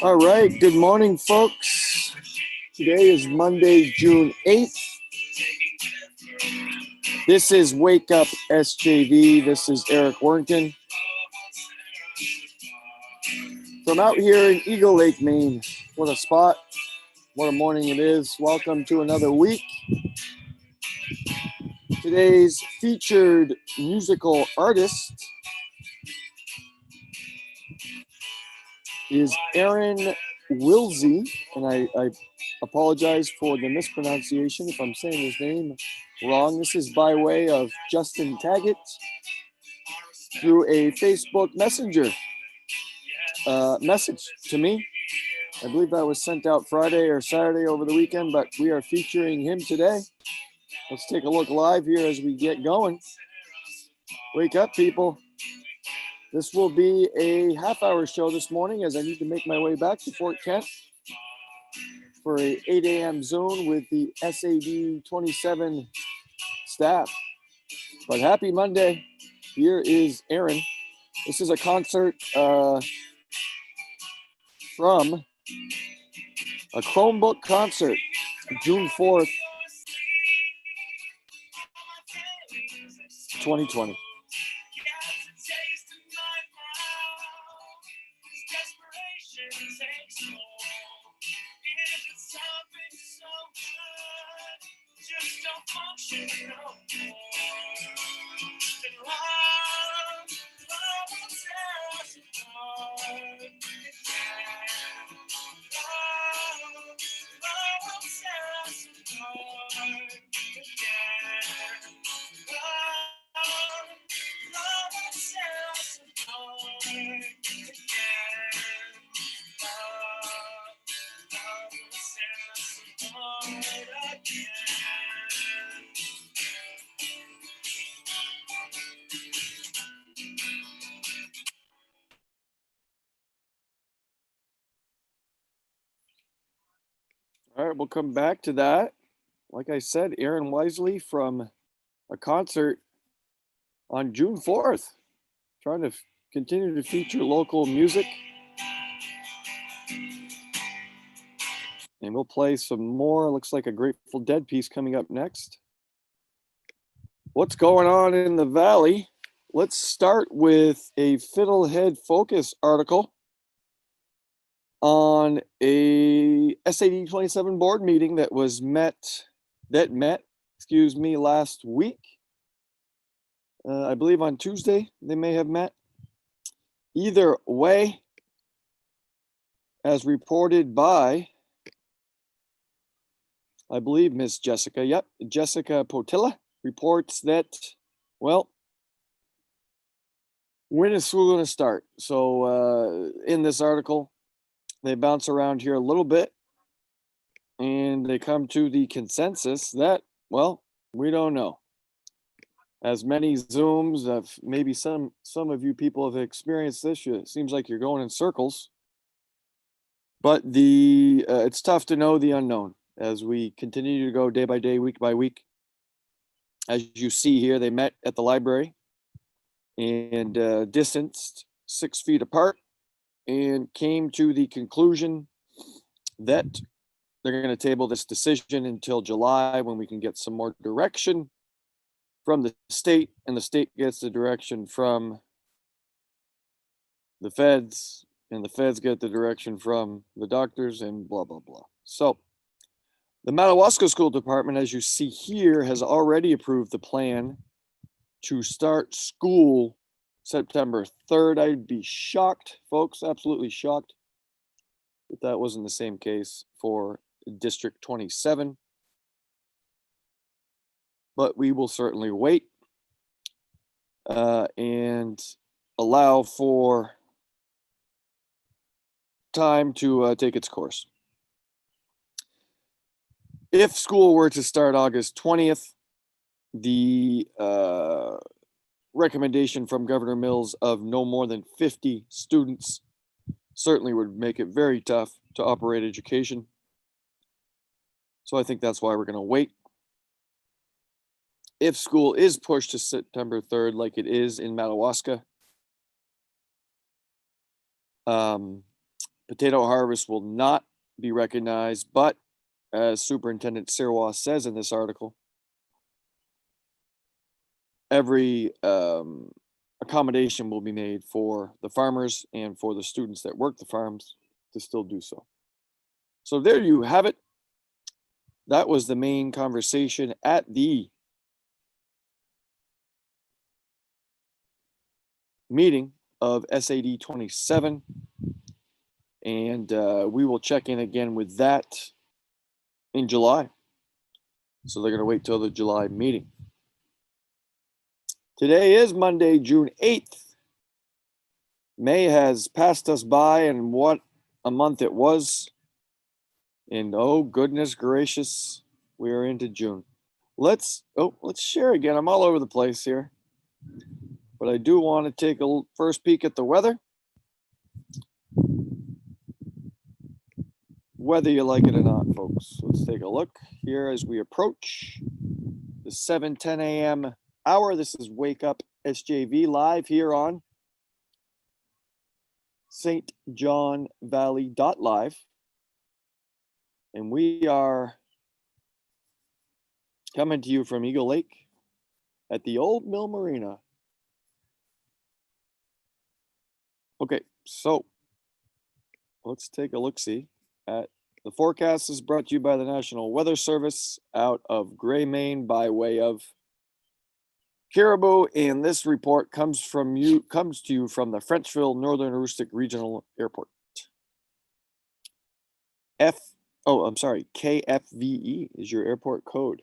All right, good morning, folks. Today is Monday, June 8th. This is Wake Up SJV. This is Eric Werntgen from out here in Eagle Lake, Maine. What a spot. What a morning it is. Welcome to another week. Today's featured musical artist is Aaron Wilsey, and I apologize for the mispronunciation if I'm saying his name wrong. This is by way of Justin Taggett through a Facebook Messenger message to me. I believe that was sent out Friday or Saturday over the weekend, but we are featuring him today. Let's take a look live here as we get going. Wake up, people. This will be a half-hour show this morning as I need to make my way back to Fort Kent for a 8 a.m. Zoom with the SAD 27 staff. But happy Monday. Here is Aaron. This is a concert from a Chromebook concert, June 4th, 2020. All right, we'll come back to that. Like I said, Aaron Wisely from a concert on June 4th, trying to continue to feature local music. And we'll play some more. Looks like a Grateful Dead piece coming up next. What's going on in the Valley? Let's start with a Fiddlehead Focus article on a SAD 27 board meeting that met last week. I believe on Tuesday they may have met. Either way, as reported by, I believe, Miss Jessica. Yep, Jessica Potilla reports that, well, when is school going to start? So in this article, they bounce around here a little bit and they come to the consensus that, well, we don't know. As many Zooms of maybe some of you people have experienced this, it seems like you're going in circles. But it's tough to know the unknown as we continue to go day by day, week by week. As you see here, they met at the library and distanced 6 feet apart and came to the conclusion that they're going to table this decision until July when we can get some more direction from the state, and the state gets the direction from the feds, and the feds get the direction from the doctors, and blah, blah, blah. So the Madawaska School Department, as you see here, has already approved the plan to start school September 3rd. I'd be shocked, folks, absolutely shocked, if that wasn't the same case for District 27. But we will certainly wait and allow for time to take its course. If school were to start August 20th, the recommendation from Governor Mills of no more than 50 students certainly would make it very tough to operate education. So I think that's why we're going to wait. If school is pushed to September 3rd, like it is in Madawaska, Potato harvest will not be recognized, but as Superintendent Sirois says in this article, every accommodation will be made for the farmers and for the students that work the farms to still do so. So there you have it. That was the main conversation at the meeting of SAD 27. And we will check in again with that in July. So they're going to wait till the July meeting. Today is Monday, June 8th. May has passed us by, and what a month it was. And oh, goodness gracious, we are into June. Let's share again. I'm all over the place here. But I do want to take a first peek at the weather. Whether you like it or not, folks. Let's take a look here as we approach the 7:10 a.m. hour. This is Wake Up SJV live here on St. John Valley Live. And we are coming to you from Eagle Lake at the Old Mill Marina. Okay, so let's take a look-see at the forecast. Is brought to you by the National Weather Service out of Gray, Maine, by way of Caribou, and this report comes to you from the Frenchville Northern Aroostook Regional Airport. KFVE is your airport code.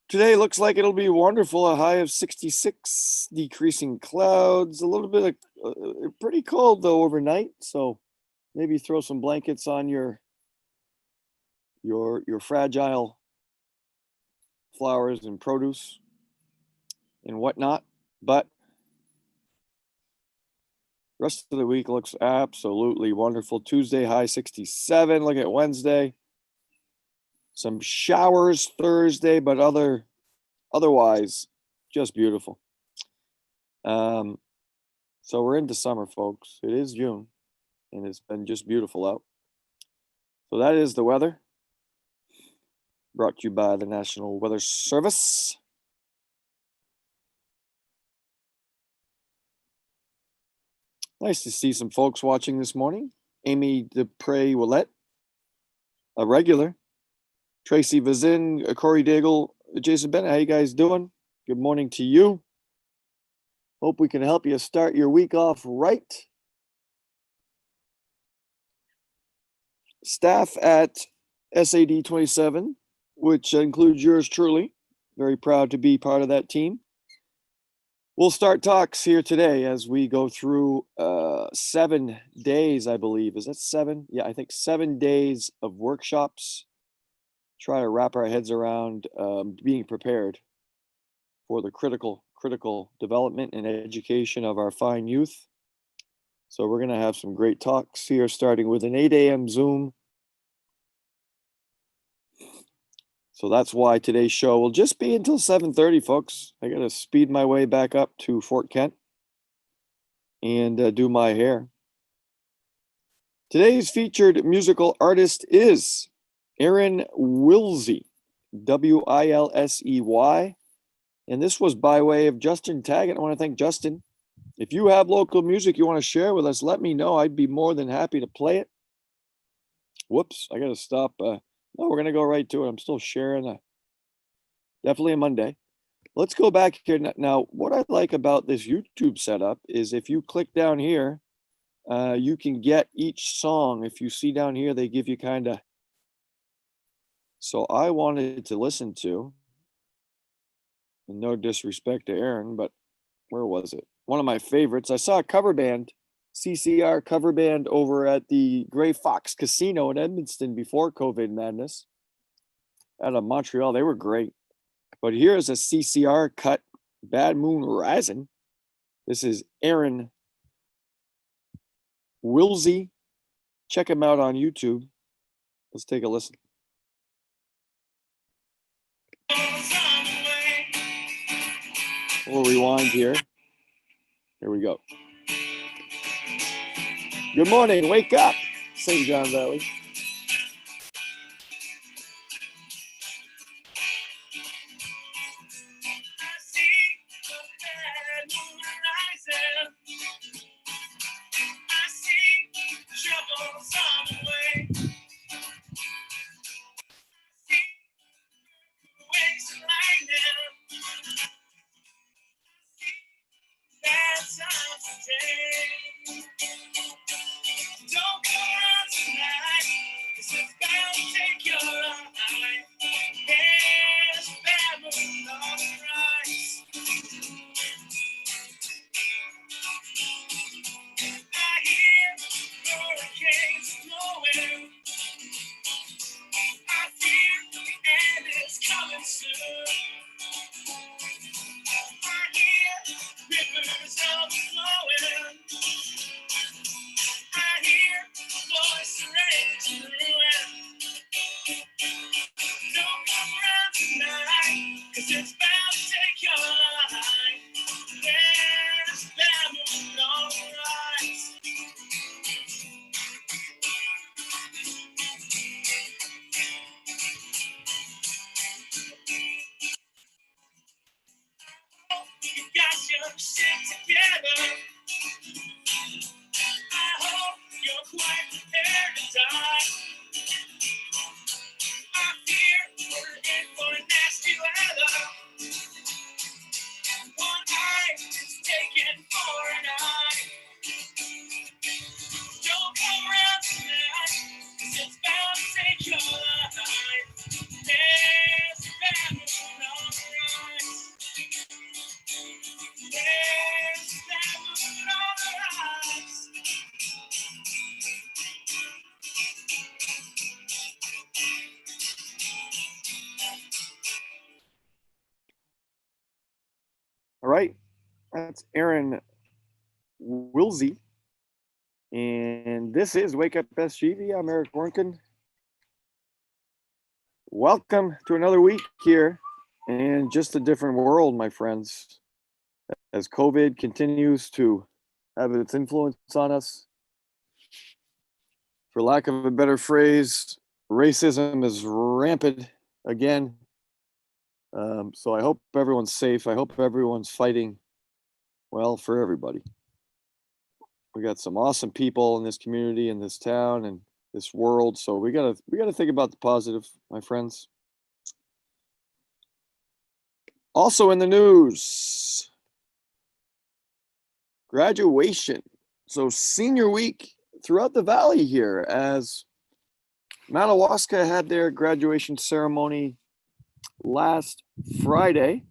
Today looks like it'll be wonderful. A high of 66, decreasing clouds, a little bit of pretty cold though overnight. So maybe throw some blankets on your fragile flowers and produce and whatnot. But rest of the week looks absolutely wonderful. Tuesday high 67. Look at Wednesday. Some showers Thursday, but otherwise just beautiful. So we're into summer, folks. It is June, and it's been just beautiful out. So that is the weather, brought to you by the National Weather Service. Nice to see some folks watching this morning. Amy Dupre-Willette, a regular. Tracy Vazin, Corey Daigle, Jason Bennett, how you guys doing? Good morning to you. Hope we can help you start your week off right. Staff at SAD 27, which includes yours truly. Very proud to be part of that team. We'll start talks here today as we go through 7 days, I believe. Is that 7? Yeah, I think 7 days of workshops. Try to wrap our heads around being prepared for the critical development and education of our fine youth. So we're going to have some great talks here, starting with an 8 a.m. Zoom. So that's why today's show will just be until 7:30, folks. I got to speed my way back up to Fort Kent and do my hair. Today's featured musical artist is Aaron Wilsey, Wilsey. And this was by way of Justin Taggart. I want to thank Justin. If you have local music you want to share with us, let me know. I'd be more than happy to play it. Whoops, I got to stop. No, we're going to go right to it. I'm still sharing. Definitely a Monday. Let's go back here. Now, what I like about this YouTube setup is if you click down here, you can get each song. If you see down here, they give you kind of. So I wanted to listen to, and no disrespect to Aaron, but where was it? One of my favorites. I saw a cover band, CCR cover band over at the Grey Fox Casino in Edmonton before COVID madness out of Montreal. They were great. But here's a CCR cut, Bad Moon Rising. This is Aaron Wilsey. Check him out on YouTube. Let's take a listen. We'll rewind here. Here we go. Good morning. Wake up, St. John Valley. All right, that's Aaron Wilsey, and this is Wake Up SJV. I'm Eric Werntgen. Welcome to another week here, and just a different world, my friends, as COVID continues to have its influence on us. For lack of a better phrase, racism is rampant again. So I hope everyone's safe. I hope everyone's fighting well for everybody. We got some awesome people in this community, in this town, and this world. So we gotta think about the positive, my friends. Also in the news, graduation. So senior week throughout the valley here, as Madawaska had their graduation ceremony last Friday.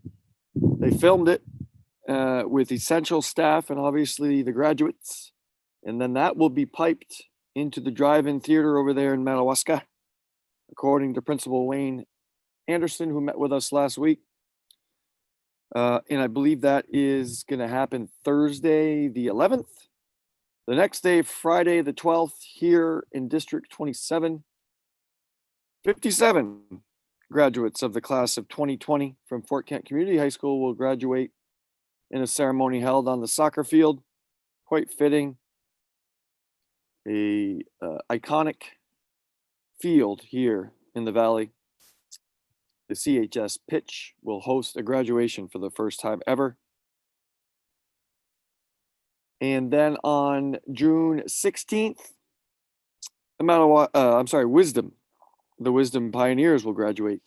They filmed it with essential staff and obviously the graduates. And then that will be piped into the drive-in theater over there in Madawaska, according to Principal Wayne Anderson, who met with us last week. And I believe that is going to happen Thursday, the 11th. The next day, Friday, the 12th, here in District 27. 57 graduates of the class of 2020 from Fort Kent Community High School will graduate in a ceremony held on the soccer field. Quite fitting. A iconic field here in the valley. The CHS pitch will host a graduation for the first time ever. And then on June 16th, Wisdom. The Wisdom Pioneers will graduate.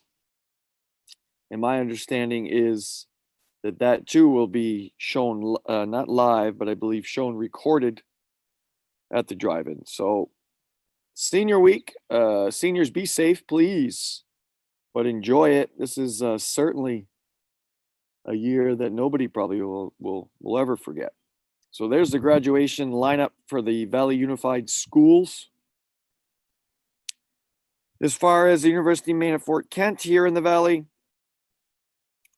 And my understanding is that too will be shown, not live, but I believe shown recorded at the drive-in. So senior week, seniors, be safe, please, but enjoy it. This is certainly a year that nobody probably will ever forget. So there's the graduation lineup for the Valley Unified Schools. As far as the University of Maine at Fort Kent here in the Valley,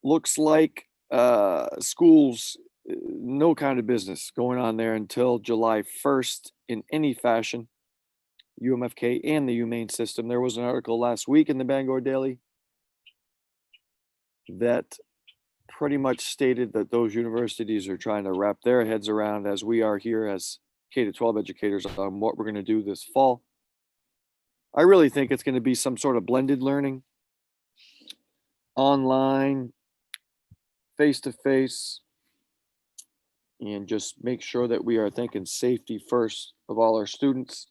looks like schools, no kind of business going on there until July 1st in any fashion. UMFK and the UMaine system. There was an article last week in the Bangor Daily that pretty much stated that those universities are trying to wrap their heads around, as we are here as K-12 educators on what we're going to do this fall. I really think it's going to be some sort of blended learning, online, face-to-face, and just make sure that we are thinking safety first of all our students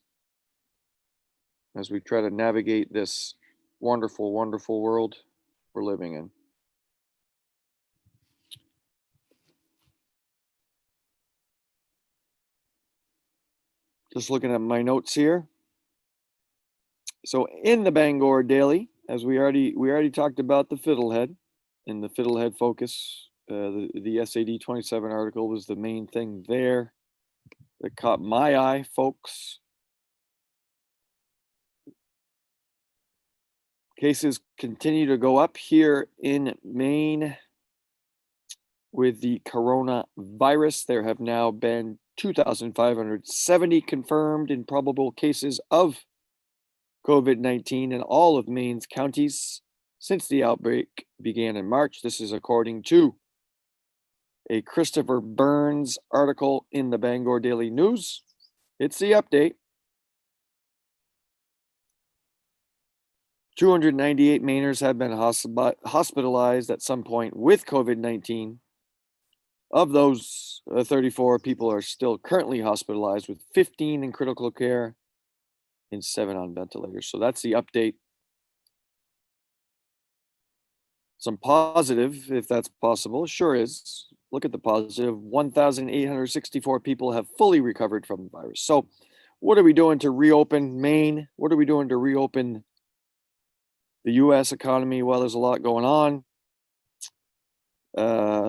as we try to navigate this wonderful, wonderful world we're living in. Just looking at my notes here. So in the Bangor Daily, as we already talked about the Fiddlehead and the Fiddlehead focus, the SAD 27 article was the main thing there that caught my eye, folks. Cases continue to go up here in Maine with the coronavirus. There have now been 2,570 confirmed and probable cases of COVID-19 in all of Maine's counties since the outbreak began in March. This is according to a Christopher Burns article in the Bangor Daily News. It's the update. 298 Mainers have been hospitalized at some point with COVID-19. Of those, 34 people are still currently hospitalized, with 15 in critical care and 7 on ventilators. So that's the update. Some positive, if that's possible, sure is. Look at the positive. 1,864 people have fully recovered from the virus. So what are we doing to reopen Maine? What are we doing to reopen the U.S. economy? Well, there's a lot going on.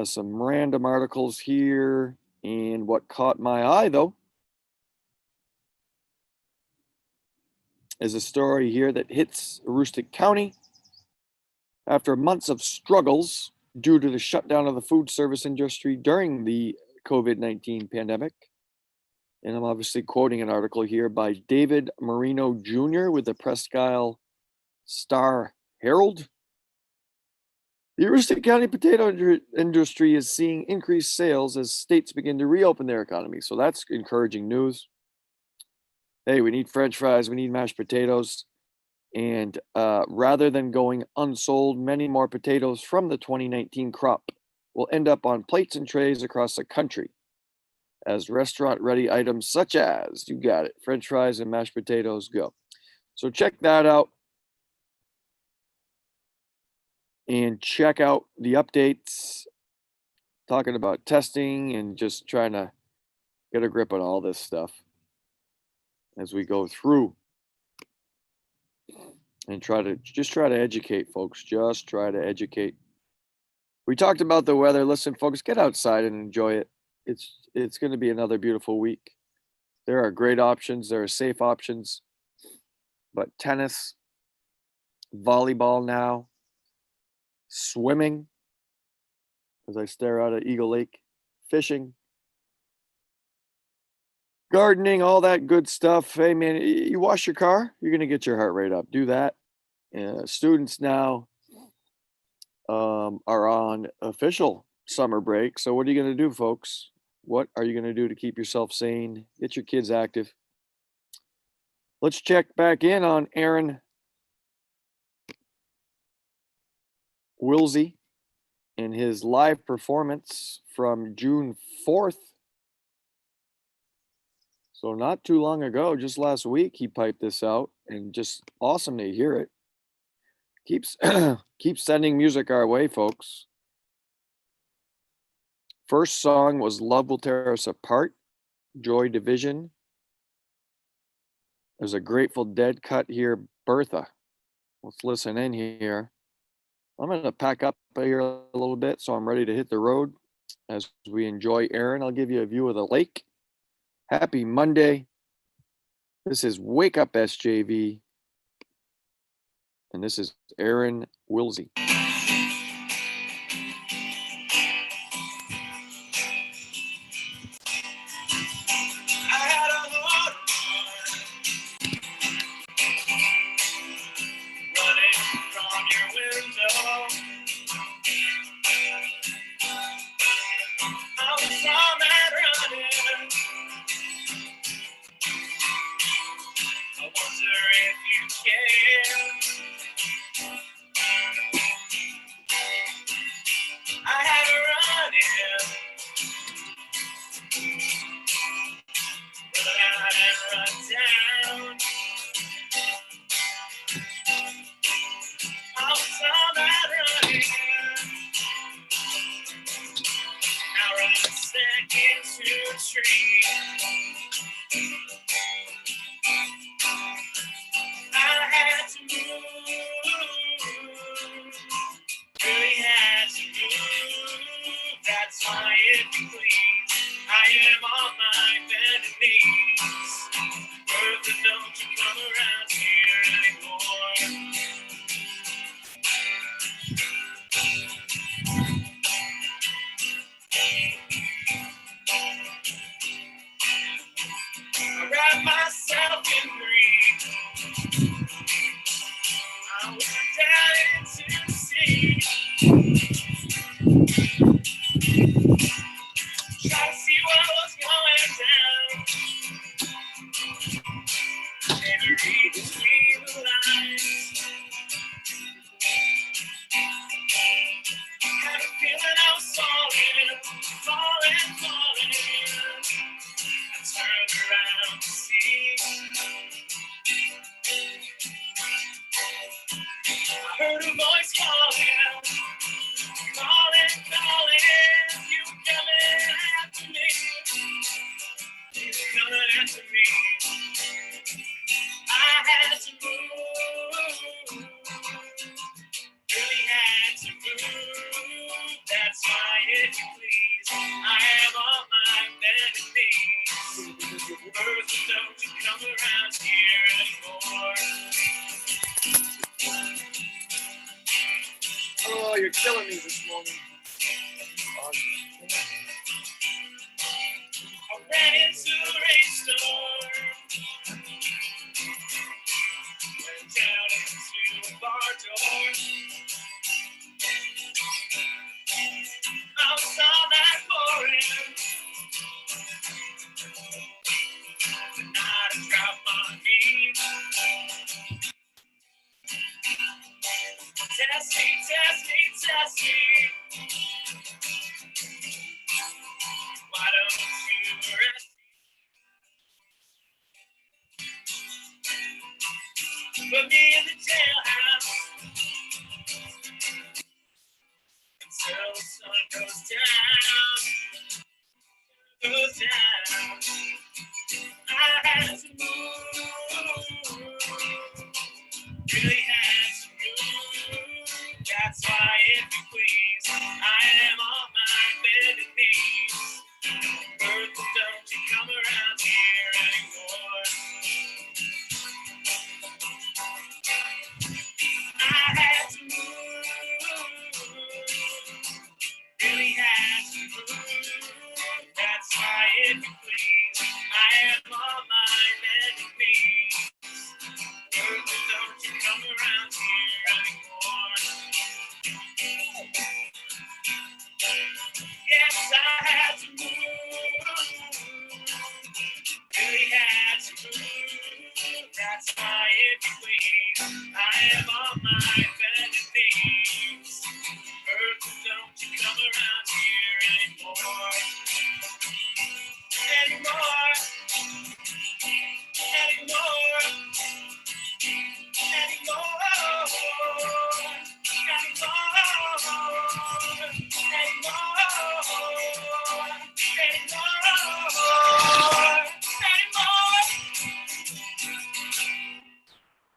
Some random articles here. And what caught my eye, though, is a story here that hits Aroostook County. After months of struggles due to the shutdown of the food service industry during the COVID-19 pandemic, and I'm obviously quoting an article here by David Marino Jr. with the Presque Isle Star Herald. The Aroostook County potato industry is seeing increased sales as states begin to reopen their economy. So that's encouraging news. Hey, we need French fries, we need mashed potatoes. And rather than going unsold, many more potatoes from the 2019 crop will end up on plates and trays across the country as restaurant-ready items such as, you got it, French fries and mashed potatoes go. So check that out. And check out the updates talking about testing and just trying to get a grip on all this stuff as we go through and try to educate folks. Just try to educate. We talked about the weather. Listen, folks, get outside and enjoy it. It's going to be another beautiful week. There are great options. There are safe options. But tennis, volleyball now, swimming, as I stare out at Eagle Lake, fishing, gardening, all that good stuff. Hey, man, you wash your car, you're going to get your heart rate up. Do that. Students now are on official summer break. So what are you going to do, folks? What are you going to do to keep yourself sane? Get your kids active. Let's check back in on Aaron Wilsey in his live performance from June 4th. So not too long ago, just last week, he piped this out, and just awesome to hear it. Keep sending music our way, folks. First song was Love Will Tear Us Apart, Joy Division. There's a Grateful Dead cut here, Bertha. Let's listen in here. I'm going to pack up here a little bit, so I'm ready to hit the road as we enjoy Aaron. I'll give you a view of the lake. Happy Monday. This is Wake Up SJV. And this is Aaron Wilsey. tree. I had to move, really had to move. That's why, if you please, I am on my bended knees. Bertha, don't you come around here anymore. I wrap myself in grief. I went down into the sea. Try to see what was going down. And you read between the lines. Had a feeling I was falling, falling, falling. I turned around to see. I heard a voice calling, calling, calling. You were coming after me. You were coming after me. I had to move. Really had to move. That's why, if you please, I am on my bended knees. Bertha, don't you come around here anymore. Oh, you're killing me this morning. I ran into a rainstorm. Went down into a bar door. I was all night pouring. The night I dropped my feet. Test me, test me, test me. Why don't you rest? Put me in the jailhouse until the sun goes down. Goes down. I had to move. Really had to move. That's why, if you please, I am on my bended knees. Bertha, don't you come around here anymore. I had to move. Really had to move. That's why, if you please, I am on my bended knees. Bertha, don't you come around here anymore. Yes, I had to move. Really had to move. That's why, if you please, I am on my bended knees. Bertha, don't you come around here anymore. Anymore. Anymore.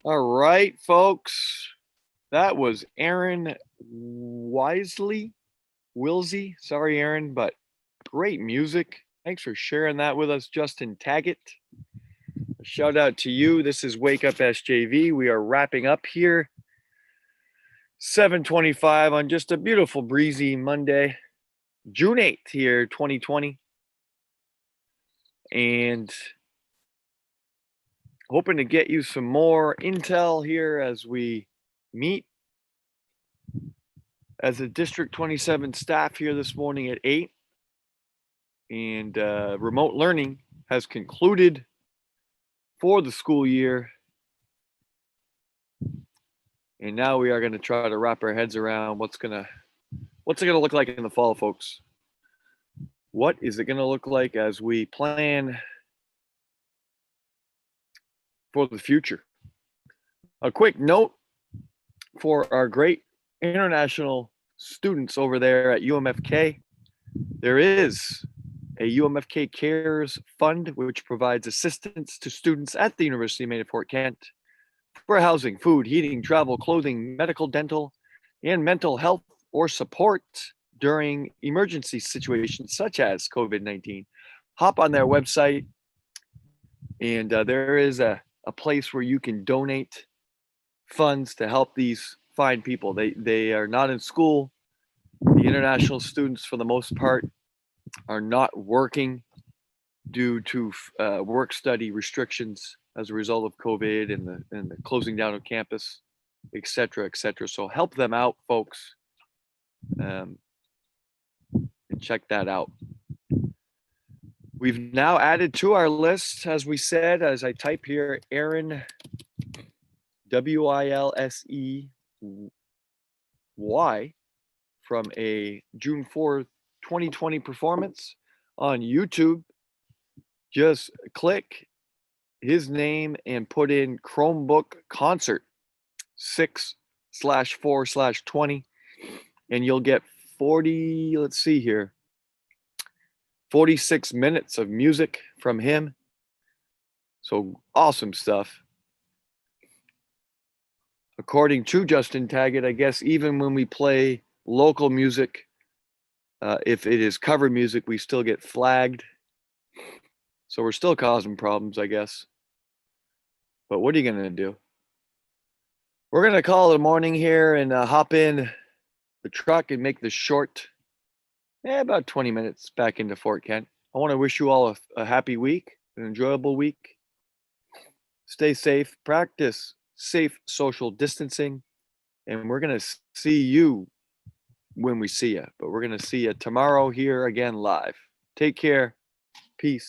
All right, folks. That was Aaron Willsey. Sorry, Aaron, but great music. Thanks for sharing that with us, Justin Taggett. A shout out to you. This is Wake Up SJV. We are wrapping up here. 7:25 on just a beautiful breezy Monday, June 8th here, 2020. And hoping to get you some more intel here as we meet as a District 27 staff here this morning at 8. And remote learning has concluded for the school year. And now we are going to try to wrap our heads around what's it going to look like in the fall, folks. What is it going to look like as we plan for the future? A quick note for our great international students over there at UMFK. There is a UMFK Cares Fund, which provides assistance to students at the University of Maine at Fort Kent for housing, food, heating, travel, clothing, medical, dental, and mental health or support during emergency situations such as COVID-19. Hop on their website, and there is a place where you can donate funds to help these fine people. They are not in school. The international students, for the most part, are not working due to work study restrictions as a result of COVID and the closing down of campus, et cetera, et cetera. So help them out, folks, and check that out. We've now added to our list, as we said, as I type here, Aaron, Wilsey, from a June 4th, 2020 performance on YouTube. Just click his name and put in Chromebook concert 6/4/20, and you'll get 40, let's see here, 46 minutes of music from him. So awesome stuff. According to Justin Taggett, I guess even when we play local music, if it is cover music, we still get flagged. So we're still causing problems, I guess. But what are you going to do? We're going to call it a morning here and hop in the truck and make this short, about 20 minutes back into Fort Kent. I want to wish you all a happy week, an enjoyable week. Stay safe, practice safe social distancing, and we're going to see you when we see you. But we're going to see you tomorrow here again live. Take care. Peace.